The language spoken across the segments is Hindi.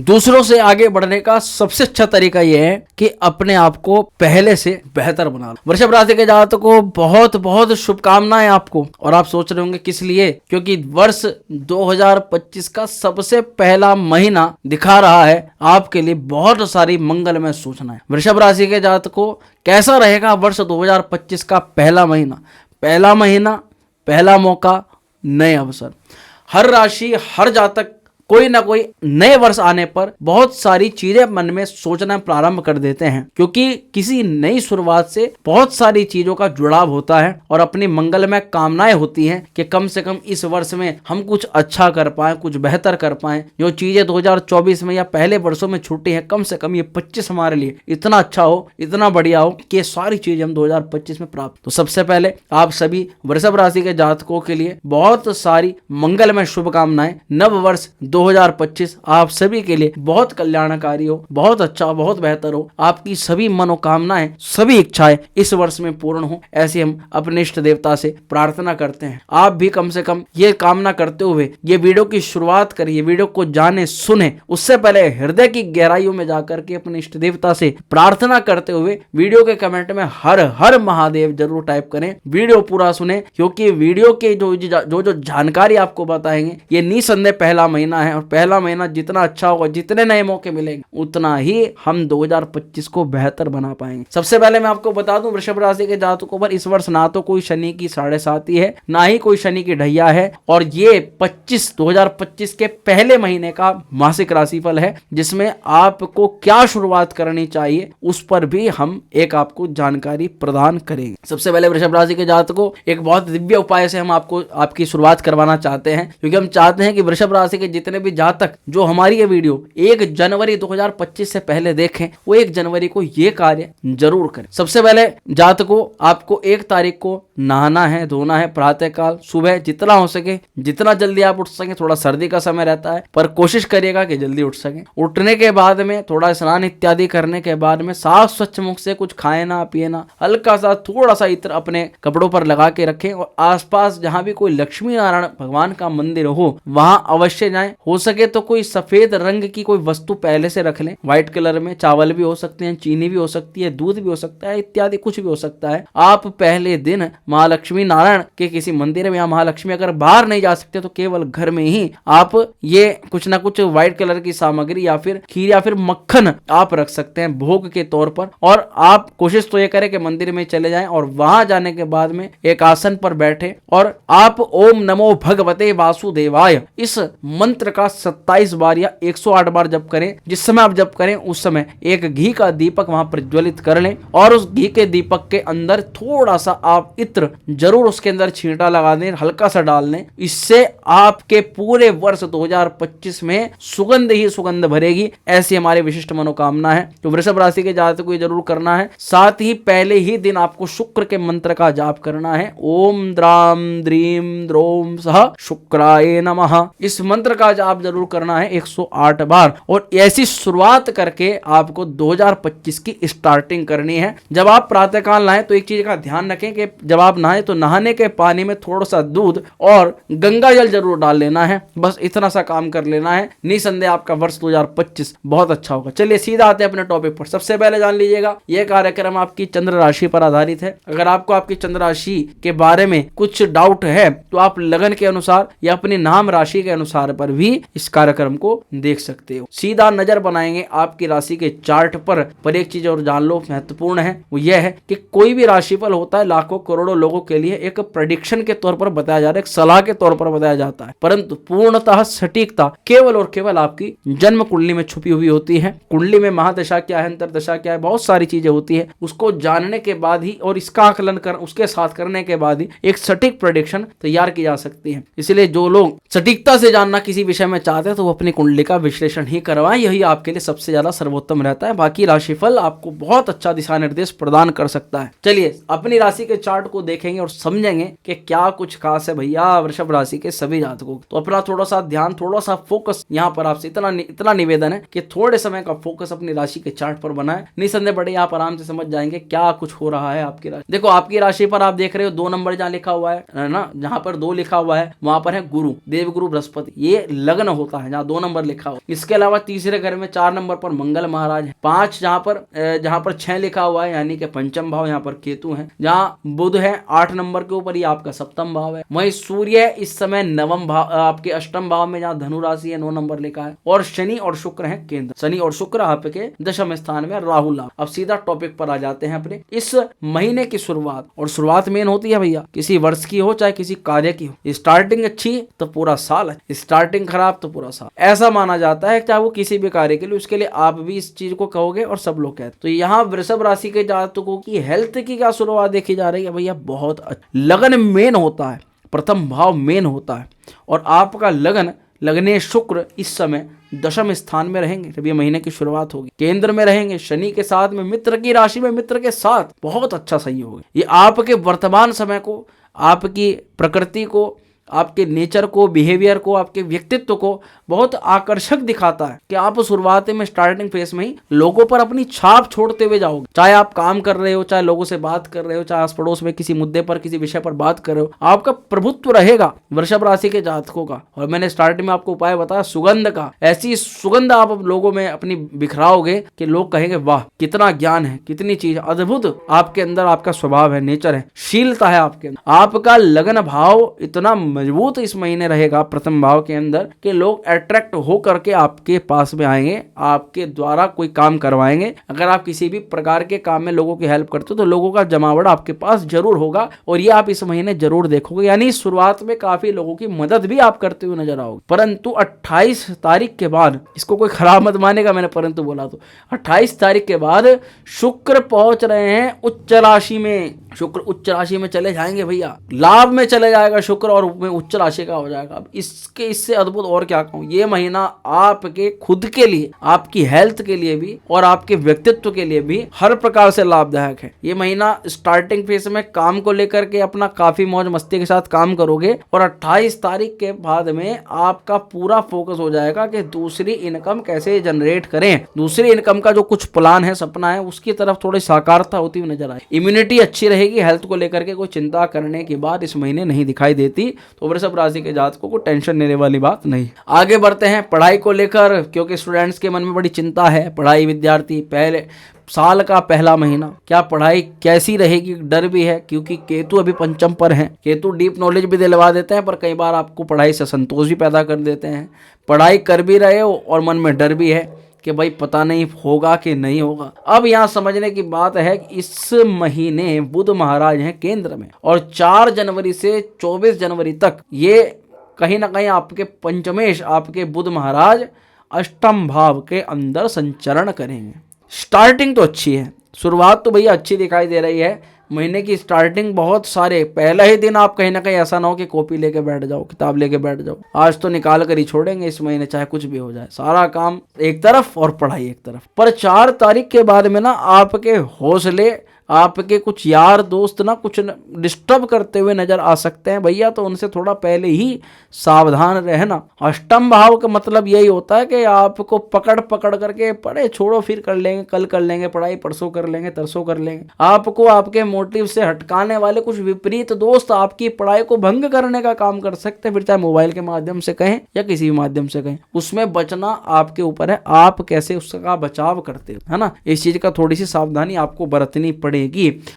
दूसरों से आगे बढ़ने का सबसे अच्छा तरीका यह है कि अपने आप को पहले से बेहतर बना लो। वृषभ राशि के जातकों को बहुत बहुत शुभकामनाएं आपको। और आप सोच रहे होंगे किस लिए, क्योंकि वर्ष 2025 का सबसे पहला महीना दिखा रहा है आपके लिए बहुत सारी मंगलमय सूचनाएं। वृषभ राशि के जातकों कैसा रहेगा वर्ष 2025 का पहला महीना? पहला महीना, पहला मौका, नए अवसर। हर राशि, हर जातक कोई ना कोई नए वर्ष आने पर बहुत सारी चीजें मन में सोचना प्रारंभ कर देते हैं, क्योंकि किसी नई शुरुआत से बहुत सारी चीजों का जुड़ाव होता है और अपनी मंगलमय कामनाएं होती हैं कि कम से कम इस वर्ष में हम कुछ अच्छा कर पाएं, कुछ बेहतर कर पाएं। जो चीजें 2024 में या पहले वर्षों में छूटी हैं, कम से कम ये 25 हमारे लिए इतना अच्छा हो, इतना बढ़िया हो कि ये सारी चीजें हम 2025 में प्राप्त। तो सबसे पहले आप सभी वृषभ राशि के जातकों के लिए बहुत सारी मंगलमय शुभकामनाएं। नव वर्ष 2025 आप सभी के लिए बहुत कल्याणकारी हो, बहुत अच्छा, बहुत बेहतर हो। आपकी सभी मनोकामनाएं, सभी इच्छाएं इस वर्ष में पूर्ण हो, ऐसे हम अपने इष्ट देवता से प्रार्थना करते हैं। आप भी कम से कम ये कामना करते हुए ये वीडियो की शुरुआत करिए। वीडियो को जाने सुने उससे पहले हृदय की गहराइयों में जाकर के अपने इष्ट देवता से प्रार्थना करते हुए वीडियो के कमेंट में हर हर महादेव जरूर टाइप करें। वीडियो पूरा सुने, क्योंकि वीडियो के जो जानकारी आपको बताएंगे, ये निसंदेह पहला महीना है और पहला महीना जितना अच्छा होगा, जितने नए मौके मिलेंगे, उतना ही हम 2025 को बेहतर बना पाएंगे। सबसे पहले मैं आपको बता दूं, वृषभ राशि के जातकों पर इस वर्ष ना तो कोई शनि की 7.5 है, ना ही कोई शनि की ढैया है। और ये 2025 के पहले महीने का मासिक राशिफल है, जिसमें आपको क्या शुरुआत करनी चाहिए उस पर भी हम एक आपको जानकारी प्रदान करेंगे। सबसे पहले वृषभ राशि के जातकों, एक बहुत दिव्य उपाय से हम आपको आपकी शुरुआत करवाना चाहते हैं, क्योंकि हम चाहते हैं कि वृषभ राशि के जितने भी जातक जो हमारी ये वीडियो 1 जनवरी 2025 से पहले देखें, वो 1 जनवरी को ये कार्य जरूर करें। सबसे पहले जातकों, आपको 1 तारीख को नहाना है, धोना है। प्रातःकाल सुबह जितना हो सके, जितना जल्दी आप उठ सके, थोड़ा सर्दी का समय रहता है पर कोशिश करिएगा कि जल्दी उठ सके। उठने के बाद में थोड़ा स्नान इत्यादि करने के बाद में साफ स्वच्छ मुख से कुछ खाए ना पिए ना, हल्का सा थोड़ा सा इत्र अपने कपड़ों पर लगा के रखें और आसपास जहां भी कोई लक्ष्मी नारायण भगवान का मंदिर हो वहां अवश्य जाएं। हो सके तो कोई सफेद रंग की कोई वस्तु पहले से रख लें, व्हाइट कलर में। चावल भी हो सकते हैं, चीनी भी हो सकती है, दूध भी हो सकता है, इत्यादि कुछ भी हो सकता है। आप पहले दिन महालक्ष्मी नारायण के किसी मंदिर में या महालक्ष्मी अगर बाहर नहीं जा सकते तो केवल घर में ही आप ये कुछ ना कुछ व्हाइट कलर की सामग्री या फिर खीर या फिर मक्खन आप रख सकते हैं भोग के तौर पर। और आप कोशिश तो ये करें कि मंदिर में चले जाएं और वहां जाने के बाद में एक आसन पर बैठे और आप ओम नमो भगवते वासुदेवाय इस मंत्र का 27 बार या 108 बार जप करें। जिस समय आप जप करें उस समय एक घी का दीपक वहां प्रज्वलित कर लें और उस घी के दीपक के अंदर थोड़ा सा आप इत्र जरूर उसके अंदर छींटा लगा दें, हल्का सा डाल दें। इससे आपके पूरे वर्ष 2025 में सुगंध ही सुगंध भरेगी, ऐसी हमारी विशिष्ट मनोकामना है। तो वृषभ राशि के जातकों को जरूर करना है। साथ ही पहले ही दिन आपको शुक्र के मंत्र का जाप करना है। ओम द्राम द्रीम द्रोम सह शुक्राय नमः, इस मंत्र का जाप जरूर करना है 108 बार। और ऐसी शुरुआत करके आपको 2025 की स्टार्टिंग करनी है। जब आप प्रातःकाल नहाएं तो एक चीज का ध्यान रखें कि जब आप नहाएं तो नहाने के पानी में थोड़ा सा दूध और गंगा जल जरूर डाल लेना है। बस इतना सा काम कर लेना है। निसंदेह आपका वर्ष 2025 बहुत अच्छा होगा। चलिए सीधा आते हैं अपने टॉपिक पर। सबसे पहले जान लीजिएगा, यह कार्यक्रम आपकी चंद्र राशि पर आधारित है। अगर आपको आपकी चंद्र राशि के बारे में कुछ डाउट है तो आप लगन के अनुसार या अपनी नाम राशि के अनुसार पर भी इस कार्यक्रम को देख सकते हो। सीधा नजर बनाएंगे आपकी राशि के चार्ट पर एक चीज और जान लो, महत्वपूर्ण है, वो यह है कि कोई भी राशिफल होता है लाखों करोड़ों लोगों के लिए एक प्रेडिक्शन के तौर पर बताया जा रहा है, एक सलाह के तौर पर बताया जाता है, परंतु पूर्णतः सटीकता केवल और केवल आपकी जन्म कुंडली में छुपी हुई होती है। कुंडली में महादशा क्या है, अंतरदशा क्या है, बहुत सारी चीजें होती है। उसको जानने के बाद ही और इसका आकलन कर उसके साथ करने के बाद ही एक सटीक प्रेडिक्शन तैयार की जा सकती है। इसलिए जो लोग सटीकता से जानना किसी विषय में चाहते हैं तो वो अपनी कुंडली का विश्लेषण ही करवाएं, यही आपके लिए सबसे ज्यादा सर्वोत्तम रहता है। बाकी राशिफल आपको बहुत अच्छा दिशा निर्देश प्रदान कर सकता है। चलिए अपनी राशि के चार्ट को को देखेंगे और समझेंगे कि क्या कुछ खास है भैया वृषभ राशि के सभी जातकों। तो अपना थोड़ा सा ध्यान, थोड़ा सा फोकस यहाँ पर आपसे इतना निवेदन है कि थोड़े समय का फोकस अपनी राशि के चार्ट पर बनाए। निसंदेह बड़े आप आराम से समझ जाएंगे क्या कुछ हो रहा है आपकी राशि। देखो आपकी राशि पर आप देख रहे हो 2 नंबर जहाँ लिखा हुआ है ना, जहाँ पर 2 लिखा हुआ है वहां पर है गुरु, देवगुरु बृहस्पति, ये लग्न होता है जहाँ 2 नंबर लिखा हुआ। इसके अलावा तीसरे घर में 4 नंबर पर मंगल महाराज है, 5 जहाँ पर 6 लिखा हुआ है यानी कि पंचम भाव, यहाँ पर केतु है, जहाँ बुध है 8 नंबर के ऊपर, ये आपका सप्तम भाव है। वहीं सूर्य इस समय नवम भाव आपके अष्टम भाव में जहाँ धनु राशि है 9 नंबर लिखा है, और शनि और शुक्र है केंद्र। शनि और शुक्र आपके दशम स्थान में, राहु लाभ। अब सीधा टॉपिक पर आ जाते हैं अपने इस महीने की शुरुआत। और शुरुआत मेन होती है भैया, किसी वर्ष की हो चाहे किसी कार्य की हो। स्टार्टिंग अच्छी तो पूरा साल है, स्टार्टिंग खराब तो पूरा साल, ऐसा माना जाता है। चाहे वो किसी भी कार्य के लिए, उसके लिए आप भी इस चीज को कहोगे और सब लोग कहते। तो यहाँ वृषभ राशि के जातकों की हेल्थ की क्या शुरुआत देखी जा रही है भैया, बहुत लगन मेन होता है, प्रथम भाव मेन होता है। और आपका लगने शुक्र इस समय दशम स्थान में रहेंगे जब ये महीने की शुरुआत होगी, केंद्र में रहेंगे, शनि के साथ में, मित्र की राशि में, मित्र के साथ बहुत अच्छा सहयोग है। ये आपके वर्तमान समय को, आपकी प्रकृति को, आपके नेचर को, बिहेवियर को, आपके व्यक्तित्व को बहुत आकर्षक दिखाता है कि आप शुरुआत में स्टार्टिंग फेज में ही लोगों पर अपनी छाप छोड़ते हुए जाओगे। चाहे आप काम कर रहे हो, चाहे लोगों से बात कर रहे हो, चाहे आस पड़ोस में किसी मुद्दे पर, किसी विषय पर बात कर रहे हो, आपका प्रभुत्व रहेगा वृषभ राशि के जातकों का। और मैंने स्टार्टिंग में आपको उपाय बताया सुगंध का, ऐसी सुगंध आप लोगों में अपनी बिखराओगे कि लोग कहेंगे वाह कितना ज्ञान है, कितनी चीज अद्भुत आपके अंदर, आपका स्वभाव है, नेचर है, शीलता है आपके अंदर। आपका लगन भाव इतना मजबूत इस महीने रहेगा प्रथम भाव के अंदर कि लोग अट्रैक्ट हो करके आपके पास में आएंगे, आपके द्वारा कोई काम करवाएंगे। अगर आप किसी भी प्रकार के काम में लोगों की हेल्प करते हो तो लोगों का जमावड़ा आपके पास जरूर होगा, और ये आप इस महीने जरूर देखोगे। यानी शुरुआत में काफी लोगों की मदद भी आप करते हुए नजर आओगे। परंतु 28 तारीख के बाद, इसको कोई खराब मत मानेगा मैंने परंतु बोला तो, 28 तारीख के बाद शुक्र पहुंच रहे हैं उच्च राशि में। शुक्र उच्च राशि में चले जाएंगे भैया, लाभ में चले जाएगा शुक्र और उच्च राशि का हो जाएगा। अब इससे अद्भुत और क्या कहूं, ये महीना आपके खुद के लिए, आपकी हेल्थ के लिए भी और आपके व्यक्तित्व के लिए भी हर प्रकार से लाभदायक है। ये महीना स्टार्टिंग फेज में काम को लेकर के अपना काफी मौज मस्ती के साथ काम करोगे, और 28 तारीख के बाद में आपका पूरा फोकस हो जाएगा कि दूसरी इनकम कैसे जनरेट करें, दूसरी इनकम का जो कुछ प्लान है, सपना है, उसकी तरफ थोड़ी साकारता होती हुई नजर आए। इम्यूनिटी अच्छी रहेगी, हेल्थ को लेकर के कोई चिंता करने की बात इस महीने नहीं दिखाई देती। तो वृषभ राशि के जातकों को टेंशन लेने वाली बात नहीं। आगे बढ़ते हैं पढ़ाई को लेकर, क्योंकि स्टूडेंट्स के मन में बड़ी चिंता है। पढ़ाई, विद्यार्थी, पहले साल का पहला महीना, क्या पढ़ाई कैसी रहेगी, डर भी है क्योंकि केतु अभी पंचम पर है। केतु डीप नॉलेज भी दिलवा देते हैं, पर कई बार आपको पढ़ाई से संतोष भी पैदा कर देते हैं। पढ़ाई कर भी रहे हो और मन में डर भी है कि भाई पता नहीं होगा कि नहीं होगा। अब यहाँ समझने की बात है कि इस महीने बुध महाराज हैं केंद्र में, और 4 जनवरी से 24 जनवरी तक ये कहीं ना कहीं आपके पंचमेश, आपके बुध महाराज अष्टम भाव के अंदर संचरण करेंगे। स्टार्टिंग तो अच्छी है, शुरुआत तो भैया अच्छी दिखाई दे रही है। महीने की स्टार्टिंग बहुत सारे, पहला ही दिन आप कहीं ना कहीं ऐसा ना हो कि कॉपी लेके बैठ जाओ, किताब लेके बैठ जाओ, आज तो निकाल कर ही छोड़ेंगे इस महीने, चाहे कुछ भी हो जाए, सारा काम एक तरफ और पढ़ाई एक तरफ। पर 4 तारीख के बाद में ना आपके हौसले, आपके कुछ यार दोस्त ना कुछ डिस्टर्ब करते हुए नजर आ सकते हैं भैया, तो उनसे थोड़ा पहले ही सावधान रहना। अष्टम भाव का मतलब यही होता है कि आपको पकड़ करके पढ़े छोड़ो, फिर कर लेंगे, कल कर लेंगे पढ़ाई, परसों कर लेंगे, तरसों कर लेंगे। आपको आपके मोटिव से हटकाने वाले कुछ विपरीत दोस्त आपकी पढ़ाई को भंग करने का काम कर सकते हैं, फिर चाहे मोबाइल के माध्यम से कहें या किसी भी माध्यम से कहें। उसमें बचना आपके ऊपर है, आप कैसे उसका बचाव करते हो, है ना। इस चीज का थोड़ी सी सावधानी आपको बरतनी पड़ेगी।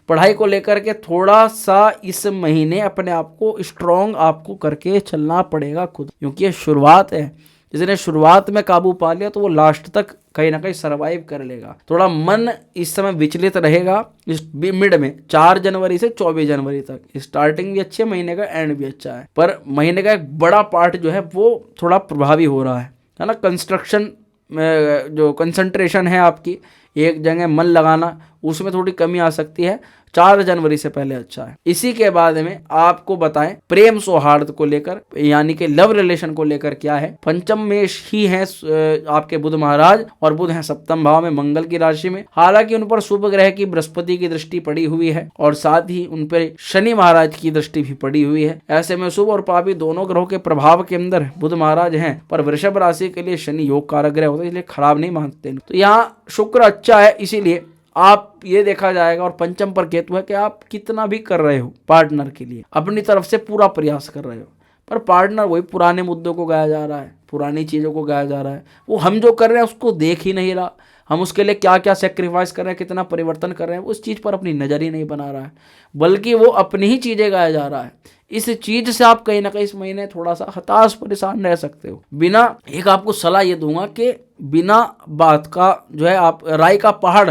पढ़ाई को लेकर के थोड़ा सा इस महीने अपने आप को स्ट्रॉन्ग आपको करके चलना पड़ेगा खुद, क्योंकि ये शुरुआत है। जिसने शुरुआत में काबू पा लिया तो वो लास्ट तक कहीं ना कहीं सरवाइव कर लेगा। थोड़ा मन इस समय विचलित रहेगा इस मिड में, 4 जनवरी से 24 जनवरी तक। स्टार्टिंग भी अच्छी है महीने का, एंड भी अच्छा है, पर महीने का एक बड़ा पार्ट जो है वो थोड़ा प्रभावी हो रहा है ना। कंस्ट्रक्शन जो कंसंट्रेशन है आपकी, एक जगह मन लगाना, उसमें थोड़ी कमी आ सकती है। 4 जनवरी से पहले अच्छा है। इसी के बाद में आपको बताएं प्रेम सौहार्द को लेकर, यानी कि लव रिलेशन को लेकर क्या है। पंचम में ही है आपके बुध महाराज, और बुध है सप्तम भाव में मंगल की राशि में। हालांकि उन पर शुभ ग्रह की बृहस्पति की दृष्टि पड़ी हुई है और साथ ही उन पर शनि महाराज की दृष्टि भी पड़ी हुई है। ऐसे में शुभ और पापी दोनों ग्रहों के प्रभाव के अंदर बुध महाराज हैं, पर वृषभ राशि के लिए शनि योग कारक ग्रह होता है, इसलिए खराब नहीं मानते। तो यहाँ शुक्र अच्छा है, इसीलिए आप ये देखा जाएगा। और पंचम पर केतु है कि आप कितना भी कर रहे हो पार्टनर के लिए, अपनी तरफ से पूरा प्रयास कर रहे हो, पर पार्टनर वही पुराने मुद्दों को गाया जा रहा है, पुरानी चीज़ों को गाया जा रहा है। वो हम जो कर रहे हैं उसको देख ही नहीं रहा, हम उसके लिए क्या क्या सेक्रीफाइस कर रहे हैं, कितना परिवर्तन कर रहे हैं, उस चीज़ पर अपनी नज़र ही नहीं बना रहा है, बल्कि वो अपनी ही चीज़ें गाया जा रहा है। इस चीज़ से आप कहीं ना कहीं इस महीने थोड़ा सा हताश परेशान रह सकते हो। बिना एक आपको सलाह ये दूंगा कि बिना बात का जो है आप राई का पहाड़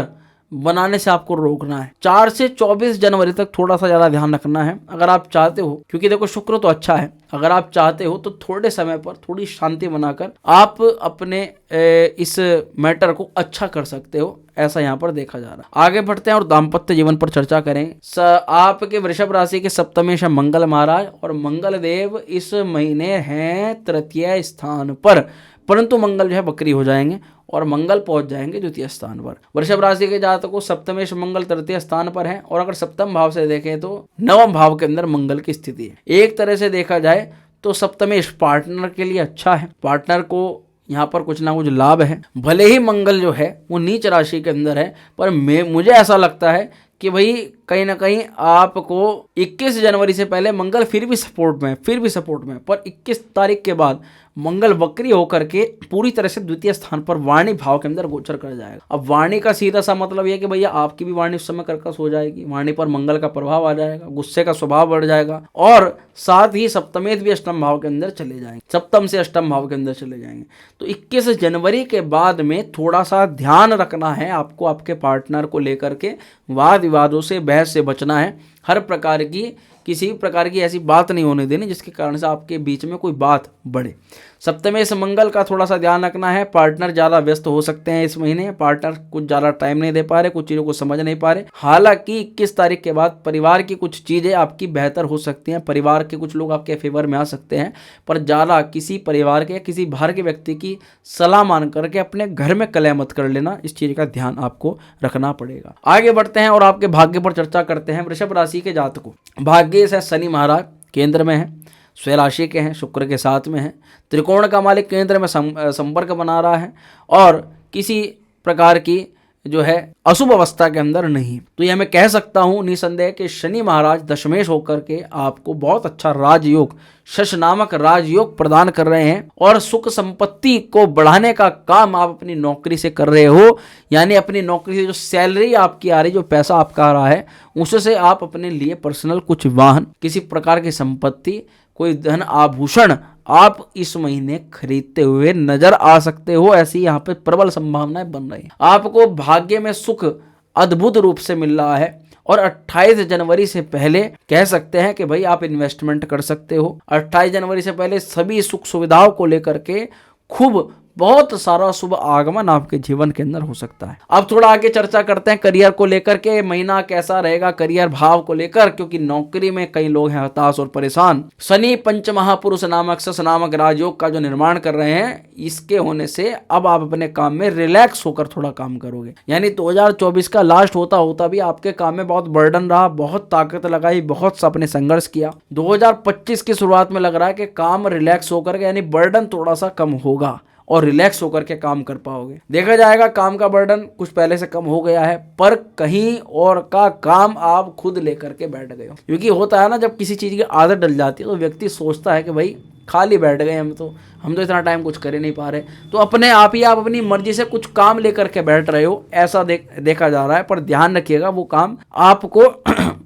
बनाने से आपको रोकना है। 4 से 24 जनवरी तक थोड़ा सा ज़्यादा ध्यान रखना है अगर आप चाहते हो, क्योंकि देखो शुक्र तो अच्छा है। अगर आप चाहते हो तो थोड़े समय पर थोड़ी शांति बनाकर आप अपने इस मैटर को अच्छा कर सकते हो, ऐसा यहाँ पर देखा जा रहा है। आगे बढ़ते हैं और दाम्पत्य जीवन पर चर्चा करें। आपके वृषभ राशि के सप्तमेश है मंगल महाराज, और मंगल देव इस महीने हैं तृतीय स्थान पर, परंतु मंगल जो है वक्री हो जाएंगे और मंगल पहुंच जाएंगे द्वितीय स्थान पर। वृषभ राशि के जातकों को सप्तमेश मंगल तृतीय स्थान पर है, और अगर सप्तम भाव से देखें तो नवम भाव के अंदर मंगल की स्थिति है। एक तरह से देखा जाए तो सप्तमेश पार्टनर के लिए अच्छा है, पार्टनर को यहाँ पर कुछ ना कुछ लाभ है। भले ही मंगल जो है वो नीच राशि के अंदर है, पर मुझे ऐसा लगता है कि भाई कहीं ना कहीं आपको 21 जनवरी से पहले मंगल फिर भी सपोर्ट में, पर 21 तारीख के बाद मंगल वक्री होकर के पूरी तरह से द्वितीय स्थान पर वाणी भाव के अंदर गोचर कर जाएगा। अब वाणी का सीधा सा मतलब यह कि भैया आपकी भी वाणी उस समय कर्कश हो जाएगी, वाणी पर मंगल का प्रभाव आ जाएगा, गुस्से का स्वभाव बढ़ जाएगा, और साथ ही सप्तमेत भी अष्टम भाव के अंदर चले जाएंगे, सप्तम से अष्टम भाव के अंदर चले जाएंगे। तो 21 जनवरी के बाद में थोड़ा सा ध्यान रखना है आपको, आपके पार्टनर को लेकर के वाद विवादों से, बहस से बचना है। हर प्रकार की किसी प्रकार की ऐसी बात नहीं होने देनी जिसके कारण से आपके बीच में कोई बात बढ़े। सप्तमेश मंगल का थोड़ा सा ध्यान रखना है। पार्टनर ज़्यादा व्यस्त हो सकते हैं इस महीने, पार्टनर कुछ ज़्यादा टाइम नहीं दे पा रहे, कुछ चीज़ों को समझ नहीं पा रहे। हालांकि 21 तारीख के बाद परिवार की कुछ चीज़ें आपकी बेहतर हो सकती हैं, परिवार के कुछ लोग आपके फेवर में आ सकते हैं, पर ज़्यादा किसी परिवार के या किसी बाहर के व्यक्ति की सलाह मान करके अपने घर में कलह मत कर लेना, इस चीज़ का ध्यान आपको रखना पड़ेगा। आगे बढ़ते हैं और आपके भाग्य पर चर्चा करते हैं। वृषभ राशि के जातकों, भाग्य से शनि महाराज केंद्र में है, स्वराशि के हैं, शुक्र के साथ में है, त्रिकोण का मालिक केंद्र में संपर्क बना रहा है, और किसी प्रकार की जो है अशुभ अवस्था के अंदर नहीं। तो यह मैं कह सकता हूं निसंदेह कि शनि महाराज दशमेश होकर के आपको बहुत अच्छा राजयोग, शश नामक राजयोग प्रदान कर रहे हैं, और सुख संपत्ति को बढ़ाने का काम आप अपनी नौकरी से कर रहे हो। यानी अपनी नौकरी से जो सैलरी आपकी आ रही, जो पैसा आपका आ रहा है, उससे आप अपने लिए पर्सनल कुछ वाहन, किसी प्रकार की संपत्ति, कोई धन आभूषण आप इस महीने खरीदते हुए नजर आ सकते हो। ऐसी यहाँ पे प्रबल संभावनाएं बन रही हैं। आपको भाग्य में सुख अद्भुत रूप से मिल रहा है, और 28 जनवरी से पहले कह सकते हैं कि भाई आप इन्वेस्टमेंट कर सकते हो। 28 जनवरी से पहले सभी सुख सुविधाओं को लेकर के खूब बहुत सारा शुभ आगमन आपके जीवन के अंदर हो सकता है। अब थोड़ा आगे चर्चा करते हैं करियर को लेकर के, महीना कैसा रहेगा करियर भाव को लेकर, क्योंकि नौकरी में कई लोग हैं हताश और परेशान। शनि पंच महापुरुष नामक शश नामक राजयोग का जो निर्माण कर रहे हैं, इसके होने से अब आप अपने काम में रिलैक्स होकर थोड़ा काम करोगे। यानी 2024 का लास्ट होता होता भी आपके काम में बहुत बर्डन रहा, बहुत ताकत लगाई, बहुत सा आपने संघर्ष किया। 2025 की शुरुआत में लग रहा है कि काम रिलैक्स होकर के, यानी बर्डन थोड़ा सा कम होगा और रिलैक्स होकर के काम कर पाओगे। देखा जाएगा काम का बर्डन कुछ पहले से कम हो गया है, पर कहीं और का काम आप खुद लेकर के बैठ गए हो। क्योंकि होता है ना, जब किसी चीज़ की आदत डल जाती है तो व्यक्ति सोचता है कि भाई खाली बैठ गए हम तो इतना टाइम कुछ कर ही नहीं पा रहे। तो अपने आप ही आप अपनी मर्जी से कुछ काम लेकर के बैठ रहे हो, ऐसा देखा जा रहा है। पर ध्यान रखिएगा वो काम आपको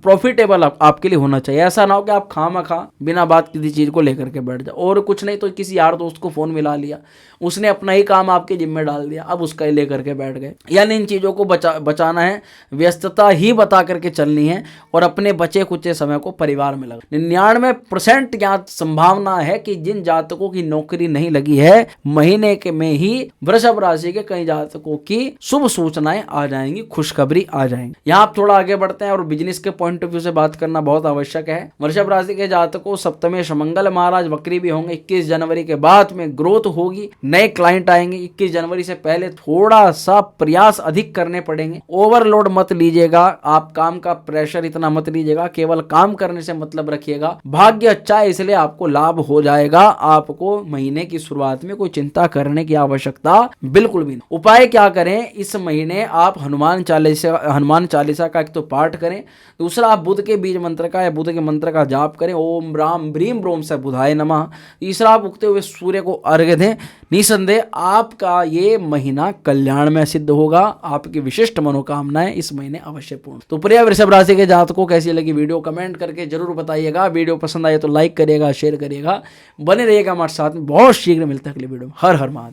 प्रॉफिटेबल आपके लिए होना चाहिए। ऐसा ना हो कि आप खामखा बिना बात किसी चीज़ को लेकर के बैठ जाओ, और कुछ नहीं तो किसी यार दोस्त को फ़ोन मिला लिया, उसने अपना ही काम आपके जिम्मे डाल दिया, अब उसका ही लेकर के बैठ गए। यानी इन चीज़ों को बचाना है, व्यस्तता ही बता करके चलनी है, और अपने बचे कुचे समय को परिवार में लगा। 99% यहाँ संभावना है कि जिन जातकों की नौकरी नहीं लगी है, महीने के में ही वृषभ राशि के कई जातकों की शुभ सूचनाएं आ जाएंगी, खुशखबरी आ जाएंगी। यहाँ आप थोड़ा आगे बढ़ते हैं और बिजनेस के पॉइंट ऑफ व्यू से बात करना बहुत आवश्यक है। वृषभ राशि के जातकों सप्तमेश मंगल महाराज वक्री भी होंगे। 21 जनवरी के बाद में ग्रोथ होगी, नए क्लाइंट आएंगे। 21 जनवरी से पहले थोड़ा सा प्रयास अधिक करने पड़ेंगे। ओवरलोड मत लीजिएगा, आप काम का प्रेशर इतना मत लीजिएगा, केवल काम करने से मतलब रखिएगा। भाग्य अच्छा है इसलिए आपको लाभ हो जाएगा। आपको महीने की शुरुआत में कोई चिंता करने की आवश्यकता बिल्कुल भी नहीं। उपाय क्या करें, इस महीने आप हनुमान चालीसा का एक तो पाठ करें, दूसरा आप बुध के बीज मंत्र का या बुध के मंत्र का जाप करें, ओम राम ब्रीम ब्रोम से बुधाय नमः। तीसरा आप उगते हुए सूर्य को अर्घ्य दें। निसंदेह आपका ये महीना कल्याण में सिद्ध होगा, आपकी विशिष्ट मनोकामनाएं इस महीने अवश्य पूर्ण। तो प्रिय वृषभ राशि के जातकों कैसी लगी वीडियो कमेंट करके जरूर बताइएगा। वीडियो पसंद आए तो लाइक करिएगा, शेयर करिएगा, बने रहिएगा हमारे साथ में। बहुत शीघ्र मिलते हैं अगली वीडियो में। हर हर महादेव।